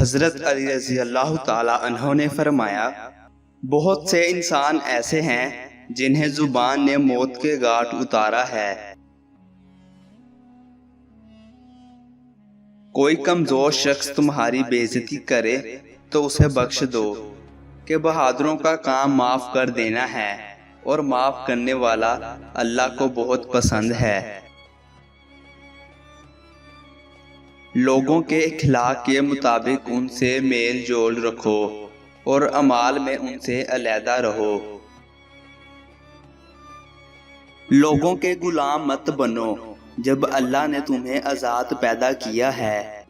حضرت علی رضی اللہ تعالی عنہ نے فرمایا، بہت سے انسان ایسے ہیں جنہیں زبان نے موت کے گھاٹ اتارا ہے۔ کوئی کمزور شخص تمہاری بے عزتی کرے تو اسے بخش دو، کہ بہادروں کا کام معاف کر دینا ہے، اور معاف کرنے والا اللہ کو بہت پسند ہے۔ لوگوں کے اخلاق کے مطابق ان سے میل جول رکھو اور اعمال میں ان سے علیحدہ رہو۔ لوگوں کے غلام مت بنو جب اللہ نے تمہیں آزاد پیدا کیا ہے۔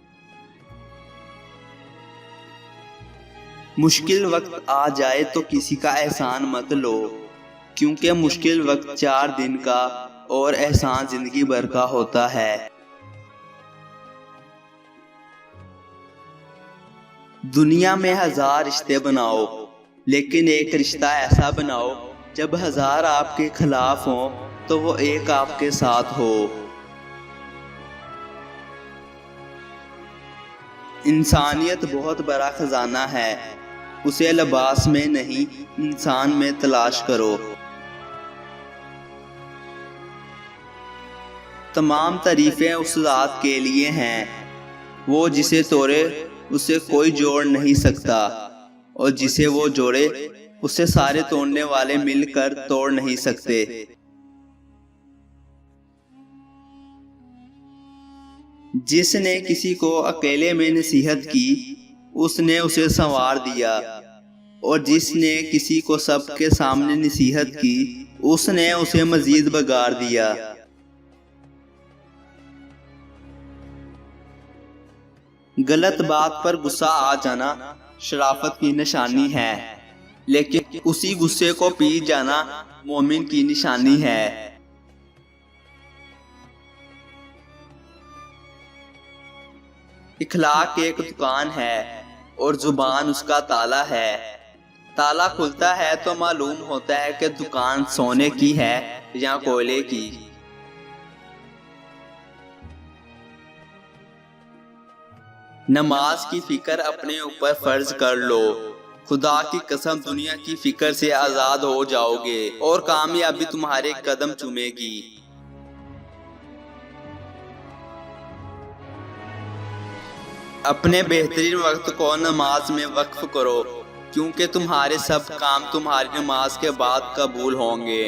مشکل وقت آ جائے تو کسی کا احسان مت لو، کیونکہ مشکل وقت 4 دن کا اور احسان زندگی بھر کا ہوتا ہے۔ دنیا میں 1000 رشتے بناؤ، لیکن ایک رشتہ ایسا بناؤ جب 1000 آپ کے خلاف ہوں تو وہ ایک آپ کے ساتھ ہو۔ انسانیت بہت بڑا خزانہ ہے، اسے لباس میں نہیں انسان میں تلاش کرو۔ تمام تعریفیں اس ذات کے لیے ہیں، وہ جسے توڑے اسے کوئی جوڑ نہیں سکتا، اور جسے وہ جوڑے اسے سارے توڑنے والے مل کر توڑ نہیں سکتے۔ جس نے کسی کو اکیلے میں نصیحت کی اس نے اسے سنوار دیا، اور جس نے کسی کو سب کے سامنے نصیحت کی اس نے اسے مزید بگاڑ دیا۔ غلط بات پر غصہ آ جانا شرافت کی نشانی ہے، لیکن اسی غصے کو پی جانا مومن کی نشانی ہے۔ اخلاق ایک دکان ہے اور زبان اس کا تالا ہے۔ تالا کھلتا ہے تو معلوم ہوتا ہے کہ دکان سونے کی ہے یا کوئلے کی۔ نماز کی فکر اپنے اوپر فرض کر لو، خدا کی قسم دنیا کی فکر سے آزاد ہو جاؤ گے اور کامیابی تمہارے قدم چومے گی۔ اپنے بہترین وقت کو نماز میں وقف کرو، کیونکہ تمہارے سب کام تمہاری نماز کے بعد قبول ہوں گے۔